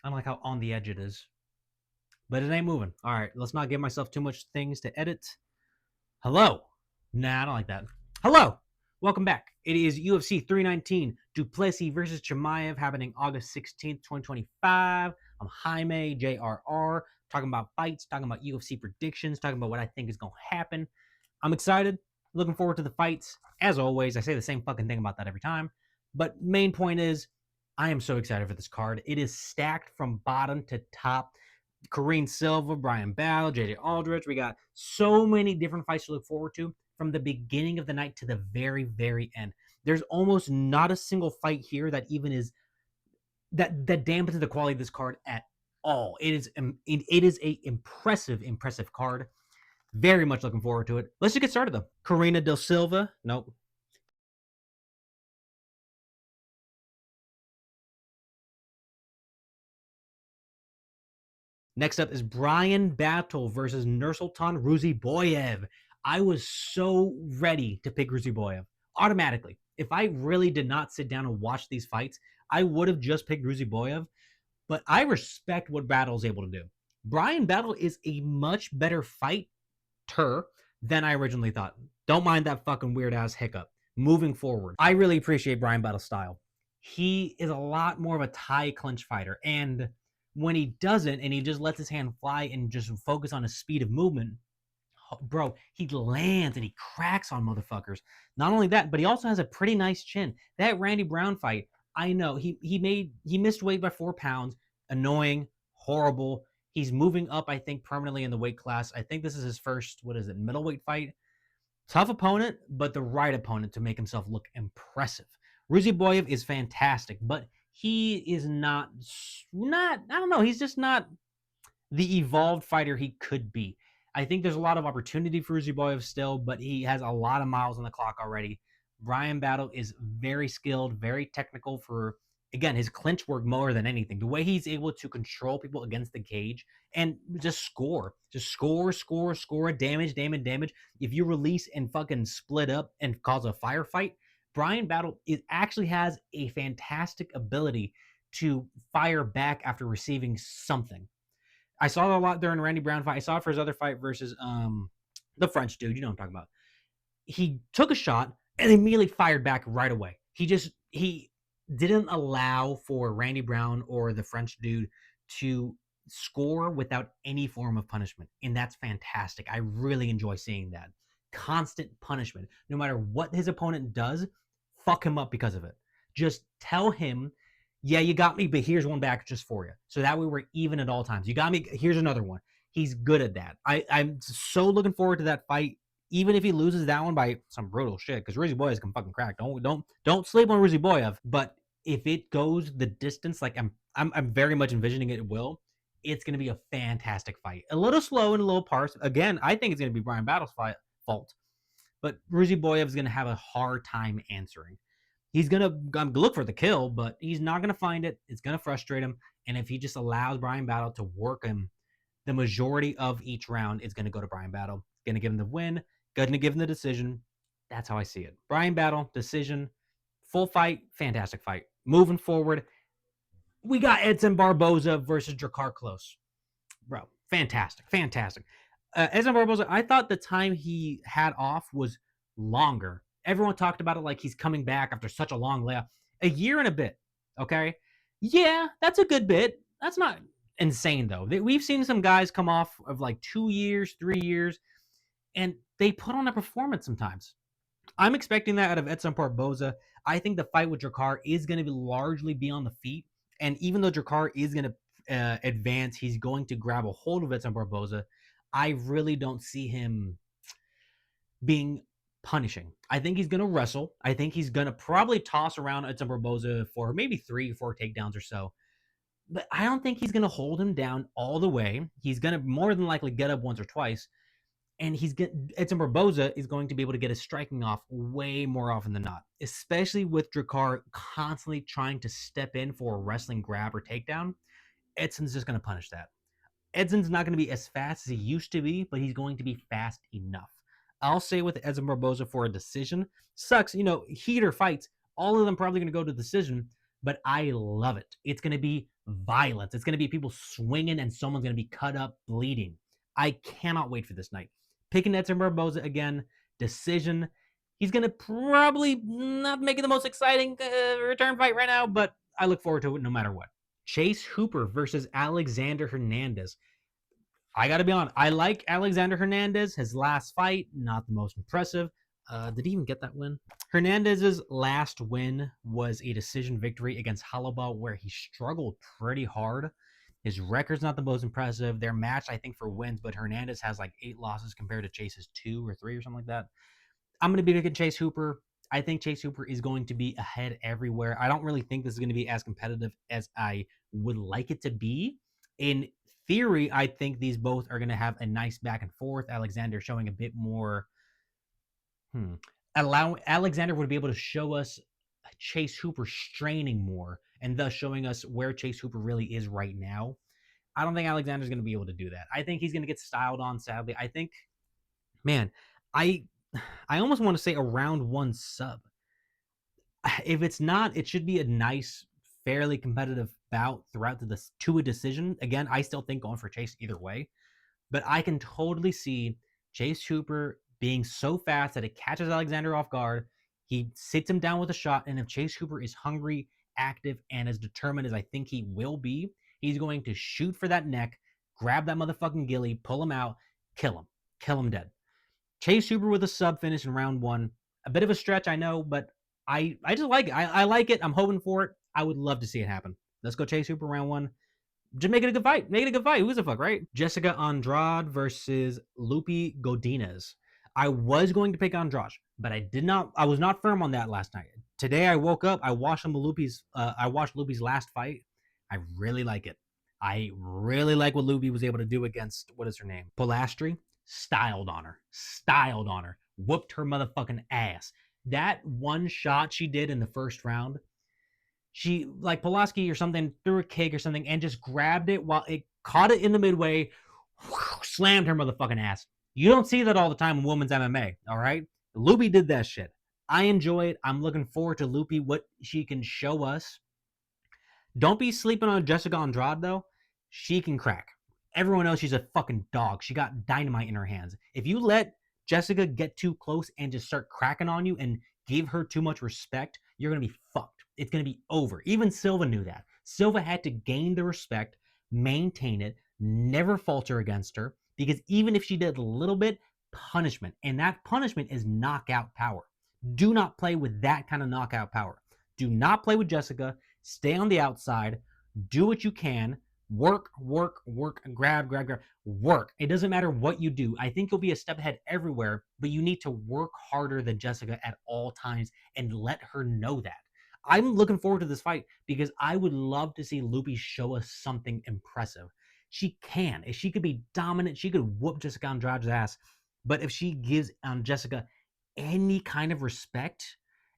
I don't like how on the edge it is. But it ain't moving. All right, let's not give myself too much things to edit. Hello. Nah, I don't like that. Hello. Welcome back. It is UFC 319, Plessis versus Chimaev, happening August 16th, 2025. I'm Jaime, JRR, talking about fights, talking about UFC predictions, talking about what I think is going to happen. I'm excited. Looking forward to the fights. As always, I say the same fucking thing about that every time. But main point is, I am so excited for this card. It is stacked from bottom to top. Karine, Silva, Bryan Battle, JJ Aldrich. We got so many different fights to look forward to from the beginning of the night to the very, very end. There's almost not a single fight here that even is that dampens the quality of this card at all. It is a impressive card. Very much looking forward to it. Let's just get started though. Karine Del Silva. Nope. Next up is Bryan Battle versus Nursulton Ruziboev. I was so ready to pick Ruziboev automatically. If I really did not sit down and watch these fights, I would have just picked Ruziboev. But I respect what Battle is able to do. Bryan Battle is a much better fighter than I originally thought. Don't mind that fucking weird ass hiccup. Moving forward, I really appreciate Bryan Battle's style. He is a lot more of a tie clinch fighter, and when he doesn't and he just lets his hand fly and just focus on his speed of movement, bro, he lands and he cracks on motherfuckers. Not only that, but he also has a pretty nice chin. That Randy Brown fight, I know he missed weight by 4 pounds. Annoying, horrible. He's moving up, I think, permanently in the weight class. I think this is his first, middleweight fight. Tough opponent, but the right opponent to make himself look impressive. Ruziboev is fantastic, but he is not, I don't know, he's just not the evolved fighter he could be. I think there's a lot of opportunity for Ruziboev still, but he has a lot of miles on the clock already. Bryan Battle is very skilled, very technical for, again, his clinch work more than anything. The way he's able to control people against the cage and just score. Just score, damage. If you release and fucking split up and cause a firefight, Bryan Battle actually has a fantastic ability to fire back after receiving something. I saw it a lot during Randy Brown fight. I saw it for his other fight versus the French dude. You know what I'm talking about. He took a shot and immediately fired back right away. He didn't allow for Randy Brown or the French dude to score without any form of punishment. And that's fantastic. I really enjoy seeing that. Constant punishment. No matter what his opponent does, fuck him up because of it. Just tell him, yeah, you got me, but here's one back just for you. So that way we're even at all times. You got me, here's another one. He's good at that. I'm so looking forward to that fight. Even if he loses that one by some brutal shit, because Ruziboev can fucking crack. Don't sleep on Ruziboev. But if it goes the distance, like I'm very much envisioning it will, it's gonna be a fantastic fight. A little slow in a little parts. Again, I think it's gonna be Bryan Battle's fault, but Ruziboev is gonna have a hard time answering. He's gonna look for the kill, but he's not gonna find it. It's gonna frustrate him, and if he just allows Bryan Battle to work him, the majority of each round is gonna go to Bryan Battle. Gonna give him the win. Gonna give him the decision. That's how I see it. Bryan Battle, decision, full fight, fantastic fight. Moving forward, we got Edson Barboza versus Drakkar Klose. Bro, fantastic. Edson Barboza, I thought the time he had off was longer. Everyone talked about it like he's coming back after such a long layoff. A year and a bit, okay? Yeah, that's a good bit. That's not insane, though. We've seen some guys come off of like 2 years, 3 years, and they put on a performance sometimes. I'm expecting that out of Edson Barboza. I think the fight with Drakkar is going to be largely be on the feet. And even though Drakkar is going to advance, he's going to grab a hold of Edson Barboza. I really don't see him being punishing. I think he's going to wrestle. I think he's going to probably toss around Edson Barboza for maybe 3 or 4 takedowns or so. But I don't think he's going to hold him down all the way. He's going to more than likely get up once or twice. And Edson Barboza is going to be able to get his striking off way more often than not, especially with Drakkar constantly trying to step in for a wrestling grab or takedown. Edson's just going to punish that. Edson's not going to be as fast as he used to be, but he's going to be fast enough. I'll say with Edson Barboza for a decision. Sucks, heater fights, all of them probably going to go to decision, but I love it. It's going to be violence. It's going to be people swinging and someone's going to be cut up bleeding. I cannot wait for this night. Picking Edson Barboza again. Decision. He's going to probably not make it the most exciting return fight right now, but I look forward to it no matter what. Chase Hooper versus Alexander Hernandez. I got to be honest. I like Alexander Hernandez. His last fight, not the most impressive. Did he even get that win? Hernandez's last win was a decision victory against Halaba, where he struggled pretty hard. His record's not the most impressive. They're matched, I think, for wins, but Hernandez has like 8 losses compared to Chase's 2 or 3 or something like that. I'm going to be picking Chase Hooper. I think Chase Hooper is going to be ahead everywhere. I don't really think this is going to be as competitive as I would like it to be. In theory, I think these both are going to have a nice back and forth. Alexander showing a bit more. Alexander would be able to show us Chase Hooper straining more and thus showing us where Chase Hooper really is right now. I don't think Alexander's going to be able to do that. I think he's going to get styled on, sadly. I think, man, I almost want to say a round 1 sub. If it's not, it should be a nice, fairly competitive bout throughout to a decision. Again, I still think going for Chase either way. But I can totally see Chase Hooper being so fast that it catches Alexander off guard. He sits him down with a shot, and if Chase Hooper is hungry, active, and as determined as I think he will be, he's going to shoot for that neck, grab that motherfucking ghillie, pull him out, kill him dead. Chase Hooper with a sub finish in round 1. A bit of a stretch, I know, but I just like it. I like it. I'm hoping for it. I would love to see it happen. Let's go Chase Hooper round 1. Just make it a good fight. Make it a good fight. Who's the fuck, right? Jessica Andrade versus Loopy Godinez. I was going to pick Andrade, but I was not firm on that last night. Today I woke up, I watched Loopy's last fight. I really like it. I really like what Loopy was able to do against, what is her name? Polastri. Styled on her. Whooped her motherfucking ass. That one shot she did in the first round, she, like Pulaski or something, threw a kick or something and just grabbed it while it caught it in the midway, slammed her motherfucking ass. You don't see that all the time in women's MMA, all right? Loopy did that shit. I enjoy it. I'm looking forward to Loopy, what she can show us. Don't be sleeping on Jessica Andrade, though. She can crack. Everyone knows she's a fucking dog. She got dynamite in her hands. If you let Jessica get too close and just start cracking on you and give her too much respect, you're going to be fucked. It's going to be over. Even Silva knew that. Silva had to gain the respect, maintain it, never falter against her, because even if she did a little bit, punishment. And that punishment is knockout power. Do not play with that kind of knockout power. Do not play with Jessica. Stay on the outside. Do what you can. Work, grab, work. It doesn't matter what you do. I think you'll be a step ahead everywhere, but you need to work harder than Jessica at all times and let her know that. I'm looking forward to this fight because I would love to see Loopy show us something impressive. She can. If she could be dominant, she could whoop Jessica Andrade's ass. But if she gives Jessica any kind of respect,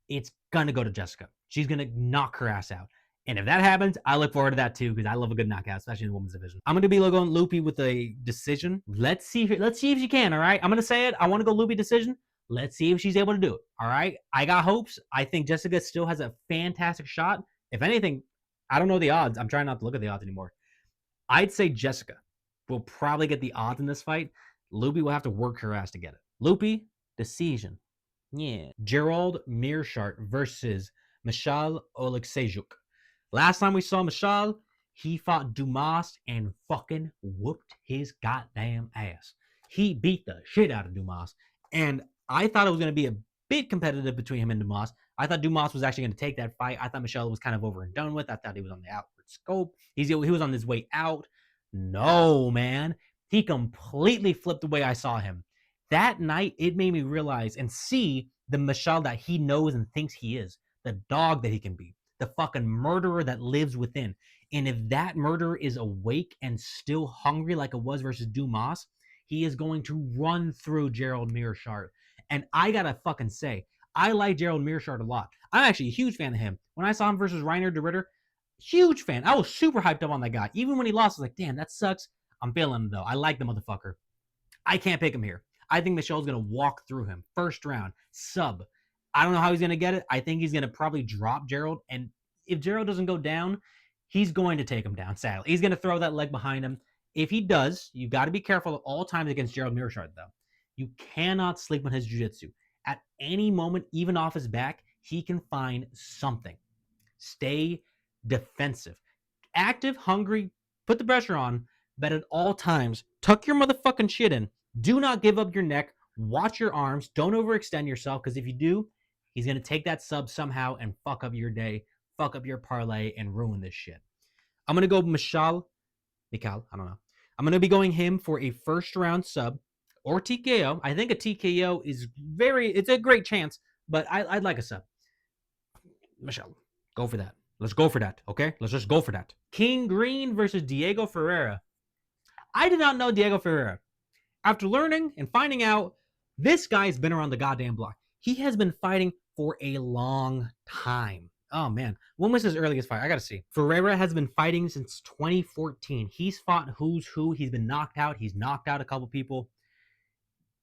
it's going to go to Jessica. She's going to knock her ass out. And if that happens, I look forward to that too because I love a good knockout, especially in the women's division. I'm going to be going Loopy with a decision. Let's see if she can, all right? I'm going to say it. I want to go Loopy decision. Let's see if she's able to do it, all right? I got hopes. I think Jessica still has a fantastic shot. If anything, I don't know the odds. I'm trying not to look at the odds anymore. I'd say Jessica will probably get the odds in this fight. Loopy will have to work her ass to get it. Loopy, decision. Yeah. Gerald Meerschaert versus Michal Oleksiejczuk. Last time we saw Michal, he fought Dumas and fucking whooped his goddamn ass. He beat the shit out of Dumas. And I thought it was going to be a bit competitive between him and Dumas. I thought Dumas was actually going to take that fight. I thought Michal was kind of over and done with. I thought he was on the outward scope. He was on his way out. No, man. He completely flipped the way I saw him. That night, it made me realize and see the Michal that he knows and thinks he is. The dog that he can be. The fucking murderer that lives within. And if that murderer is awake and still hungry like it was versus Dumas, he is going to run through Gerald Meerschaert. And I gotta fucking say, I like Gerald Meerschaert a lot. I'm actually a huge fan of him. When I saw him versus Reiner de Ritter, huge fan. I was super hyped up on that guy. Even when he lost, I was like, damn, that sucks. I'm feeling him though. I like the motherfucker. I can't pick him here. I think Michal's gonna walk through him. First round, sub. I don't know how he's going to get it. I think he's going to probably drop Gerald. And if Gerald doesn't go down, he's going to take him down, sadly. He's going to throw that leg behind him. If he does, you got to be careful at all times against Gerald Meerschaert, though. You cannot sleep on his jiu-jitsu. At any moment, even off his back, he can find something. Stay defensive. Active, hungry, put the pressure on, but at all times, tuck your motherfucking shit in. Do not give up your neck. Watch your arms. Don't overextend yourself, because if you do, he's going to take that sub somehow and fuck up your day, fuck up your parlay, and ruin this shit. I'm going to go Michal, I don't know. I'm going to be going him for a first round sub or TKO. I think a TKO is it's a great chance, but I'd like a sub. Michal, go for that. Let's go for that, okay? Let's just go for that. King Green versus Diego Ferreira. I did not know Diego Ferreira. After learning and finding out, this guy's been around the goddamn block. He has been fighting for a long time. Oh, man. When was his earliest fight? I got to see. Ferreira has been fighting since 2014. He's fought who's who. He's been knocked out. He's knocked out a couple people.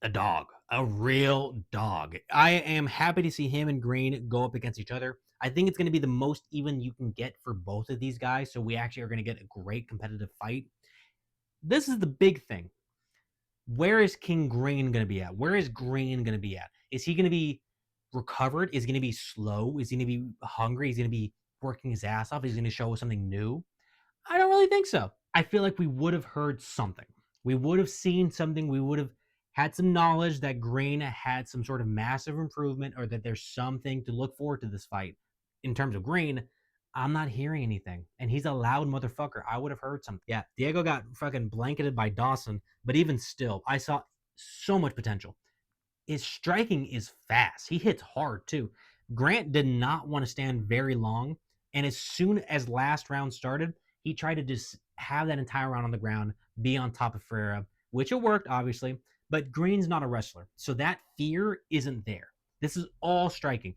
A dog. A real dog. I am happy to see him and Green go up against each other. I think it's going to be the most even you can get for both of these guys, so we actually are going to get a great competitive fight. This is the big thing. Where is King Green going to be at? Where is Green going to be at? Is he going to be recovered? Is he going to be slow? Is he going to be hungry? Is he going to be working his ass off? Is he going to show us something new? I don't really think so. I feel like we would have heard something. We would have seen something. We would have had some knowledge that Green had some sort of massive improvement, or that there's something to look forward to this fight. In terms of Green, I'm not hearing anything. And he's a loud motherfucker. I would have heard something. Yeah, Diego got fucking blanketed by Dawson, but even still, I saw so much potential. His striking is fast. He hits hard, too. Grant did not want to stand very long, and as soon as last round started, he tried to just have that entire round on the ground, be on top of Ferreira, which it worked, obviously, but Green's not a wrestler, so that fear isn't there. This is all striking.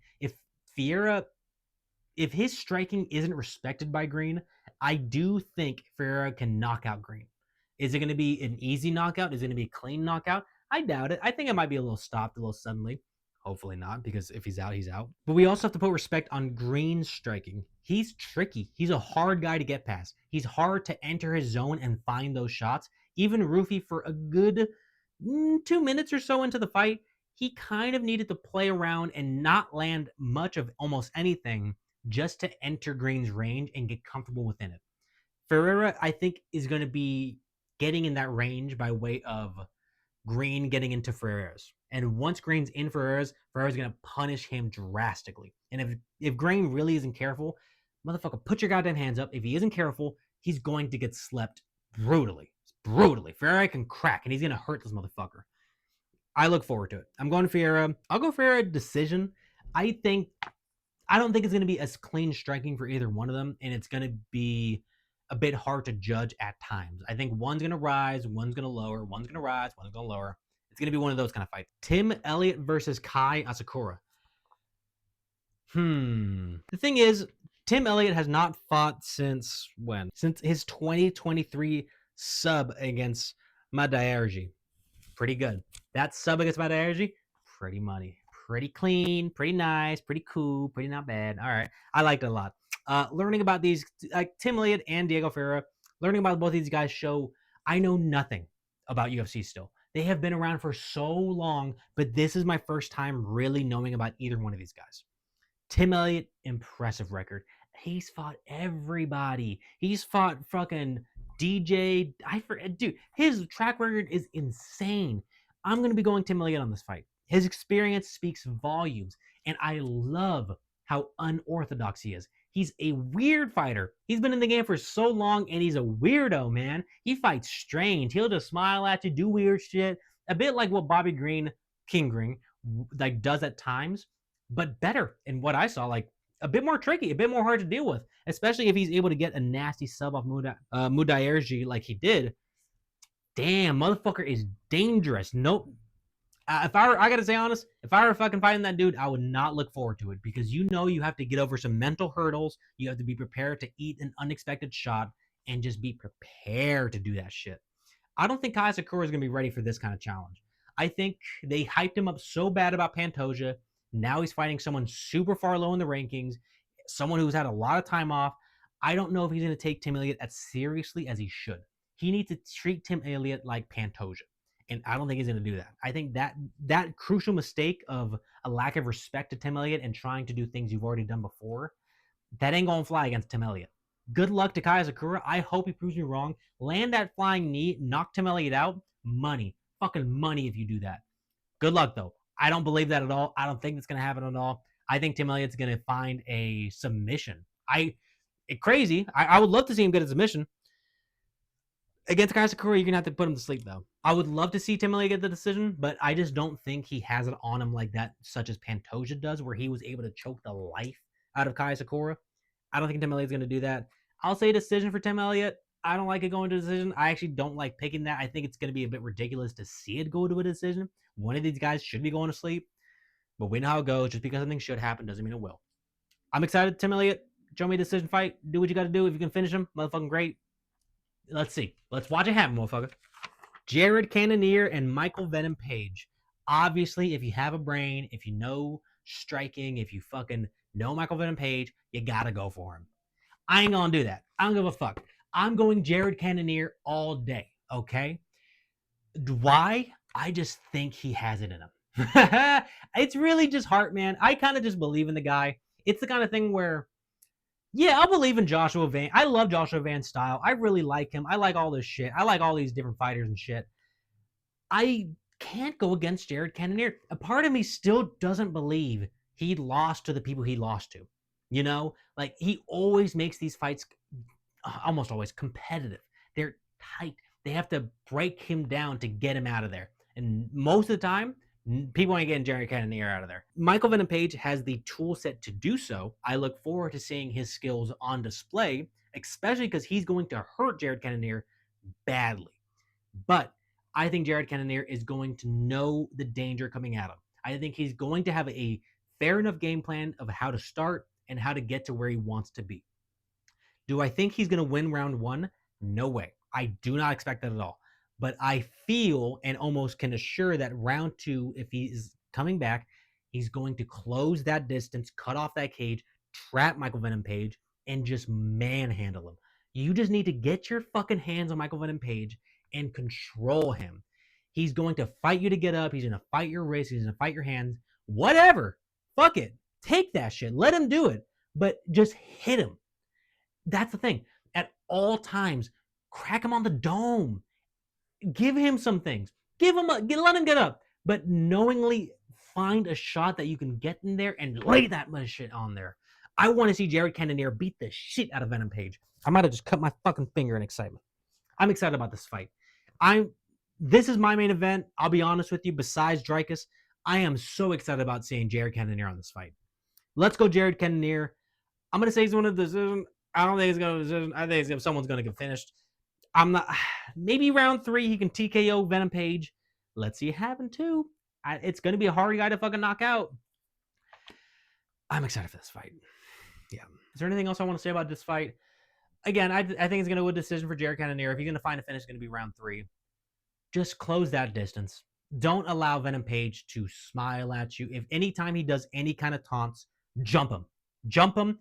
If his striking isn't respected by Green, I do think Ferreira can knock out Green. Is it going to be an easy knockout? Is it going to be a clean knockout? I doubt it. I think it might be a little stopped, a little suddenly. Hopefully not, because if he's out, he's out. But we also have to put respect on Green's striking. He's tricky. He's a hard guy to get past. He's hard to enter his zone and find those shots. Even Rufy, for a good 2 minutes or so into the fight, he kind of needed to play around and not land much of almost anything just to enter Green's range and get comfortable within it. Ferreira, I think, is going to be getting in that range by way of Green getting into Ferreira's. And once Green's in Ferreira's going to punish him drastically. And if Green really isn't careful, motherfucker, put your goddamn hands up. If he isn't careful, he's going to get slept brutally. Brutally. Ferreira can crack, and he's going to hurt this motherfucker. I look forward to it. I'm going Ferreira. I'll go Ferreira decision. I don't think it's going to be as clean striking for either one of them, and it's going to be a bit hard to judge at times. I think one's going to rise, one's going to lower, one's going to rise, one's going to lower. It's going to be one of those kind of fights. Tim Elliot versus Kai Asakura. The thing is, Tim Elliot has not fought since when? Since his 2023 sub against Madaerji. Pretty good. That sub against Madaerji, pretty money. Pretty clean, pretty nice, pretty cool, pretty not bad. All right. I liked it a lot. Learning about these, like Tim Elliott and Diego Ferreira, learning about both these guys show I know nothing about UFC still. They have been around for so long, but this is my first time really knowing about either one of these guys. Tim Elliott, impressive record. He's fought everybody. He's fought fucking DJ. Dude, his track record is insane. I'm going to be going Tim Elliott on this fight. His experience speaks volumes, and I love how unorthodox he is. He's a weird fighter. He's been in the game for so long, and he's a weirdo, man. He fights strange. He'll just smile at you, do weird shit, a bit like what Bobby Green, King Green, like does at times, but better in what I saw, like a bit more tricky, a bit more hard to deal with, especially if he's able to get a nasty sub off Mudaerji like he did. Damn, motherfucker is dangerous. Nope. I gotta say honest, if I were fucking fighting that dude, I would not look forward to it, because you have to get over some mental hurdles. You have to be prepared to eat an unexpected shot and just be prepared to do that shit. I don't think Kai Asakura is gonna be ready for this kind of challenge. I think they hyped him up so bad about Pantoja. Now he's fighting someone super far low in the rankings, someone who's had a lot of time off. I don't know if he's going to take Tim Elliott as seriously as he should. He needs to treat Tim Elliott like Pantoja. And I don't think he's going to do that. I think that crucial mistake of a lack of respect to Tim Elliott and trying to do things you've already done before, that ain't going to fly against Tim Elliott. Good luck to Kai Asakura. I hope he proves me wrong. Land that flying knee, knock Tim Elliott out. Money. Fucking money if you do that. Good luck, though. I don't believe that at all. I don't think that's going to happen at all. I think Tim Elliott's going to find a submission. Crazy. I would love to see him get a submission. Against Kai Asakura, you're going to have to put him to sleep, though. I would love to see Tim Elliott get the decision, but I just don't think he has it on him like that, such as Pantoja does, where he was able to choke the life out of Kai Asakura. I don't think Tim Elliott's going to do that. I'll say decision for Tim Elliott. I don't like it going to a decision. I actually don't like picking that. I think it's going to be a bit ridiculous to see it go to a decision. One of these guys should be going to sleep, but we know how it goes. Just because something should happen doesn't mean it will. I'm excited. Tim Elliott, show me a decision fight. Do what you got to do. If you can finish him, motherfucking great. Let's see. Let's watch it happen, motherfucker. Jared Cannonier and Michael Venom Page. Obviously, if you have a brain, if you know striking, if you fucking know Michael Venom Page, you got to go for him. I ain't going to do that. I don't give a fuck. I'm going Jared Cannonier all day, okay? Why? I just think he has it in him. It's really just heart, man. I kind of just believe in the guy. It's the kind of thing where, yeah, I'll believe in Joshua Van. I love Joshua Van's style. I really like him. I like all this shit. I like all these different fighters and shit. I can't go against Jared Cannonier. A part of me still doesn't believe he lost to the people he lost to. You know? Like, he always makes these fights, almost always, competitive. They're tight. They have to break him down to get him out of there. And most of the time, people ain't getting Jared Cannonier out of there. Michael Venom Page has the tool set to do so. I look forward to seeing his skills on display, especially because he's going to hurt Jared Cannonier badly. But I think Jared Cannonier is going to know the danger coming at him. I think he's going to have a fair enough game plan of how to start and how to get to where he wants to be. Do I think he's going to win round one? No way. I do not expect that at all. But I feel and almost can assure that round two, if he is coming back, he's going to close that distance, cut off that cage, trap Michael Venom Page, and just manhandle him. You just need to get your fucking hands on Michael Venom Page and control him. He's going to fight you to get up. He's going to fight your wrist. He's going to fight your hands. Whatever. Fuck it. Take that shit. Let him do it. But just hit him. That's the thing. At all times, crack him on the dome. Give him some things. Let him get up. But knowingly find a shot that you can get in there and lay that much shit on there. I want to see Jared Cannonier beat the shit out of Venom Page. I might have just cut my fucking finger in excitement. I'm excited about this fight. This is my main event. I'll be honest with you. Besides Dricus, I am so excited about seeing Jared Cannonier on this fight. Let's go, Jared Cannonier. I'm gonna say he's one of the decision. I don't think he's gonna decision. I think someone's gonna get finished. I'm not. Maybe round 3 he can TKO Venom Page. Let's see it happen too. It's gonna be a hard guy to fucking knock out. I'm excited for this fight. Yeah. Is there anything else I want to say about this fight? Again, I think it's going to be a decision for Jared Cannonier. If he's going to find a finish, it's going to be round 3. Just close that distance. Don't allow Venom Page to smile at you. If anytime he does any kind of taunts, jump him. Jump him,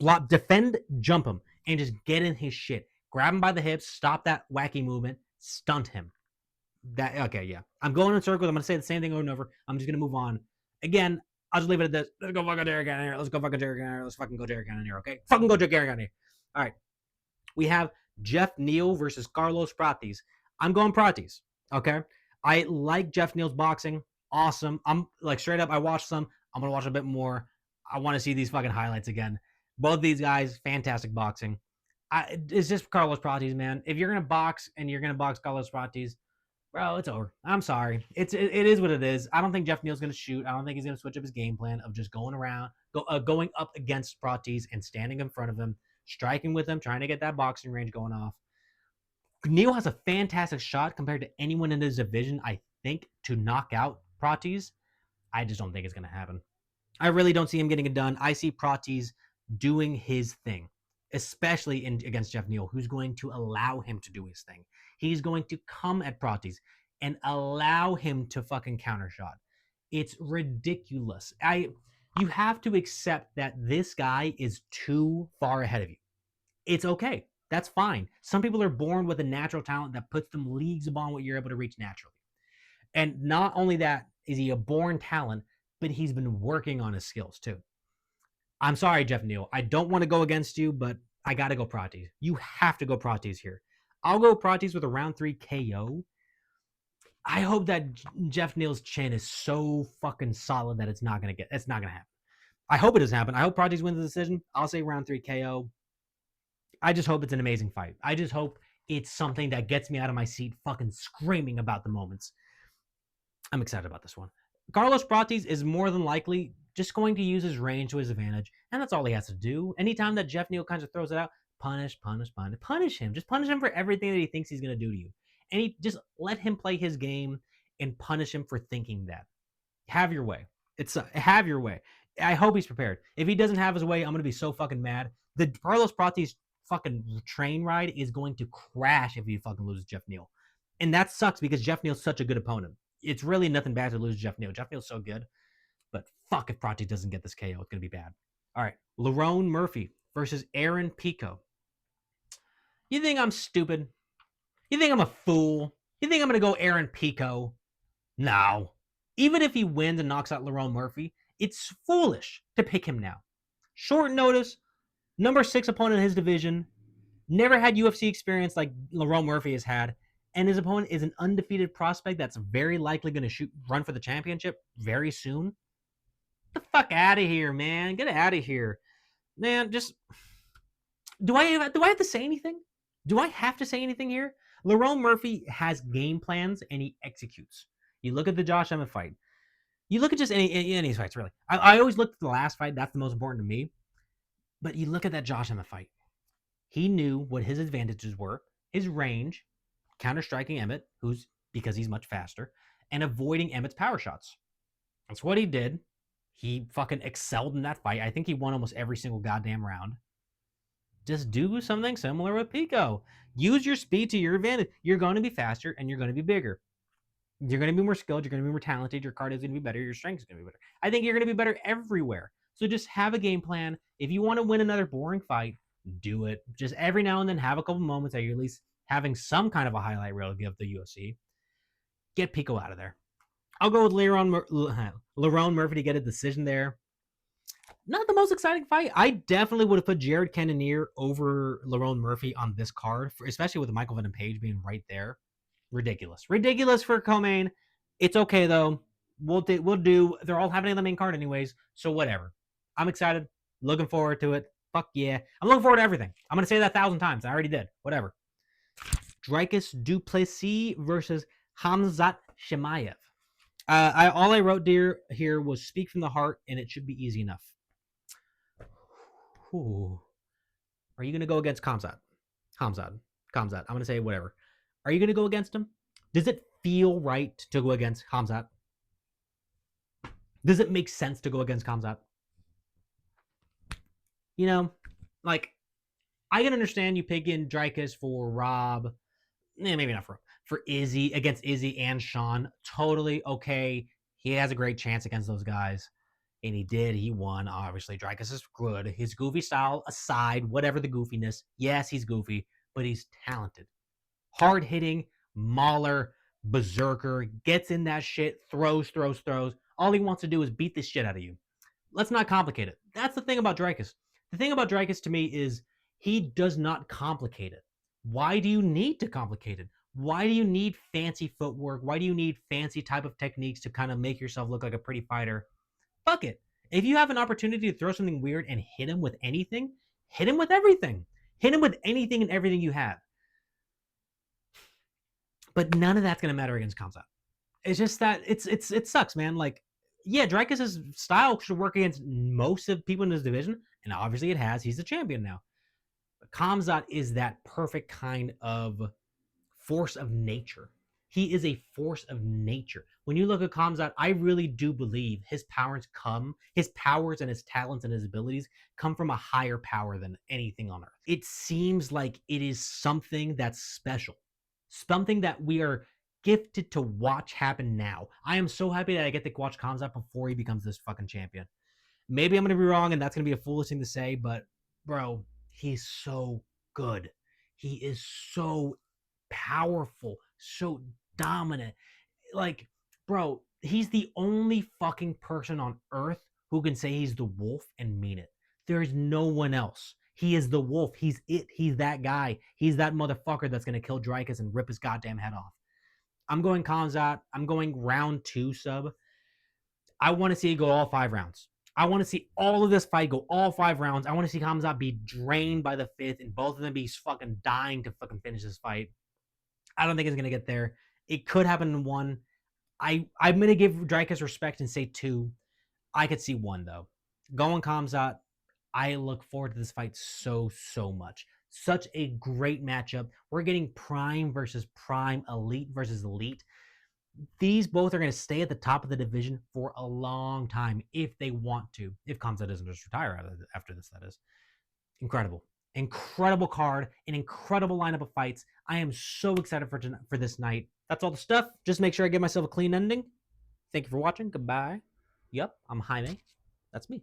block, defend, jump him, and just get in his shit. Grab him by the hips, stop that wacky movement, stunt him. Okay, yeah. I'm going in circles. I'm going to say the same thing over and over. I'm just going to move on. Again, I'll just leave it at this. Let's go fucking Jared Cannonier. Let's go fucking Jared Cannonier. Let's fucking go Jared Cannonier, okay? Fucking go Jared Cannonier. All right. We have Geoff Neal versus Carlos Prates. I'm going Prates, okay? I like Geoff Neal's boxing. Awesome. I'm like straight up, I watched some. I'm going to watch a bit more. I want to see these fucking highlights again. Both these guys, fantastic boxing. It's just Carlos Prates, man. If you're going to box and you're going to box Carlos Prates, bro, it's over. I'm sorry. It is what it is. I don't think Geoff Neal's going to shoot. I don't think he's going to switch up his game plan of just going around, going up against Prates and standing in front of him, striking with him, trying to get that boxing range going off. Neal has a fantastic shot compared to anyone in his division, I think, to knock out Prates. I just don't think it's going to happen. I really don't see him getting it done. I see Prates doing his thing, especially against Geoff Neal, who's going to allow him to do his thing. He's going to come at Prates and allow him to fucking counter shot. It's ridiculous. You have to accept that this guy is too far ahead of you. It's okay. That's fine. Some people are born with a natural talent that puts them leagues above what you're able to reach naturally. And not only that is he a born talent, but he's been working on his skills too. I'm sorry, Geoff Neal. I don't want to go against you, but I got to go Prates. You have to go Prates here. I'll go Prates with a round 3 KO. I hope that Geoff Neal's chin is so fucking solid that it's not gonna happen. I hope it doesn't happen. I hope Prates wins the decision. I'll say round 3 KO. I just hope it's an amazing fight. I just hope it's something that gets me out of my seat fucking screaming about the moments. I'm excited about this one. Carlos Prates is more than likely just going to use his range to his advantage, and that's all he has to do. Anytime that Geoff Neal kind of throws it out, punish him. Just punish him for everything that he thinks he's going to do to you. And he just let him play his game and punish him for thinking that. Have your way. Have your way. I hope he's prepared. If he doesn't have his way, I'm going to be so fucking mad. The Carlos Prates fucking train ride is going to crash if he fucking loses Geoff Neal. And that sucks because Geoff Neal's such a good opponent. It's really nothing bad to lose Geoff Neal. Geoff Neal's so good. But fuck if Prates doesn't get this KO. It's going to be bad. All right. Lerone Murphy versus Aaron Pico. You think I'm stupid? You think I'm a fool? You think I'm going to go Aaron Pico? No. Even if he wins and knocks out Lerone Murphy, it's foolish to pick him now. Short notice, number 6 opponent in his division, never had UFC experience like Lerone Murphy has had, and his opponent is an undefeated prospect that's very likely going to run for the championship very soon. Get the fuck out of here, man. Get out of here. Man, just... Do I have to say anything? Do I have to say anything here? Lerone Murphy has game plans, and he executes. You look at the Josh Emmett fight. You look at just any fights, really. I always look at the last fight. That's the most important to me. But you look at that Josh Emmett fight. He knew what his advantages were. His range, counter-striking Emmett, because he's much faster, and avoiding Emmett's power shots. That's what he did. He fucking excelled in that fight. I think he won almost every single goddamn round. Just do something similar with Pico. Use your speed to your advantage. You're going to be faster, and you're going to be bigger. You're going to be more skilled. You're going to be more talented. Your cardio is going to be better. Your strength is going to be better. I think you're going to be better everywhere. So just have a game plan. If you want to win another boring fight, do it. Just every now and then have a couple moments that you're at least having some kind of a highlight reel to give the UFC. Get Pico out of there. I'll go with Lerone Murphy to get a decision there. Not the most exciting fight. I definitely would have put Jared Cannonier over Lerone Murphy on this card, especially with Michael Venom Page being right there. Ridiculous for co-main. It's okay though. We'll do. They're all happening on the main card anyways, so whatever. I'm excited. Looking forward to it. Fuck yeah. I'm looking forward to everything. I'm gonna say that 1,000 times. I already did. Whatever. Dricus du Plessis versus Khamzat Chimaev. All I wrote here was speak from the heart, and it should be easy enough. Ooh. Are you gonna go against Khamzat? Khamzat. I'm gonna say whatever. Are you going to go against him? Does it feel right to go against Khamzat? Does it make sense to go against Khamzat? You know, like, I can understand you picking Dricus for Rob. Maybe not for Izzy, against Izzy and Sean. Totally okay. He has a great chance against those guys. And he did. He won, obviously. Dricus is good. His goofy style aside, whatever the goofiness. Yes, he's goofy, but he's talented. Hard-hitting, mauler, berserker, gets in that shit, throws. All he wants to do is beat the shit out of you. Let's not complicate it. That's the thing about Dricus. The thing about Dricus to me is he does not complicate it. Why do you need to complicate it? Why do you need fancy footwork? Why do you need fancy type of techniques to kind of make yourself look like a pretty fighter? Fuck it. If you have an opportunity to throw something weird and hit him with anything, hit him with everything. Hit him with anything and everything you have. But none of that's going to matter against Khamzat. It's just that it sucks, man. Like, yeah, Dricus' style should work against most of people in his division, and obviously it has. He's the champion now. But Khamzat is that perfect kind of force of nature. He is a force of nature. When you look at Khamzat, I really do believe his powers and his talents and his abilities come from a higher power than anything on earth. It seems like it is something that's special. Something that we are gifted to watch happen now. I am so happy that I get to watch Khamzat before he becomes this fucking champion. Maybe I'm going to be wrong, and that's going to be a foolish thing to say, but, bro, he's so good. He is so powerful, so dominant. Like, bro, he's the only fucking person on earth who can say he's the wolf and mean it. There is no one else. He is the wolf. He's it. He's that guy. He's that motherfucker that's going to kill Dricus and rip his goddamn head off. I'm going Khamzat. I'm going round 2 sub. I want to see it go all 5 rounds. I want to see all of this fight go all 5 rounds. I want to see Khamzat be drained by the 5th and both of them be fucking dying to fucking finish this fight. I don't think it's going to get there. It could happen in 1. I'm going to give Dricus respect and say 2. I could see 1, though. Going Khamzat, I look forward to this fight so much. Such a great matchup. We're getting prime versus prime, elite versus elite. These both are going to stay at the top of the division for a long time if they want to. If Khamzat doesn't just retire after this, that is. Incredible. Incredible card, an incredible lineup of fights. I am so excited for this night. That's all the stuff. Just make sure I give myself a clean ending. Thank you for watching. Goodbye. Yep, I'm Jaime. That's me.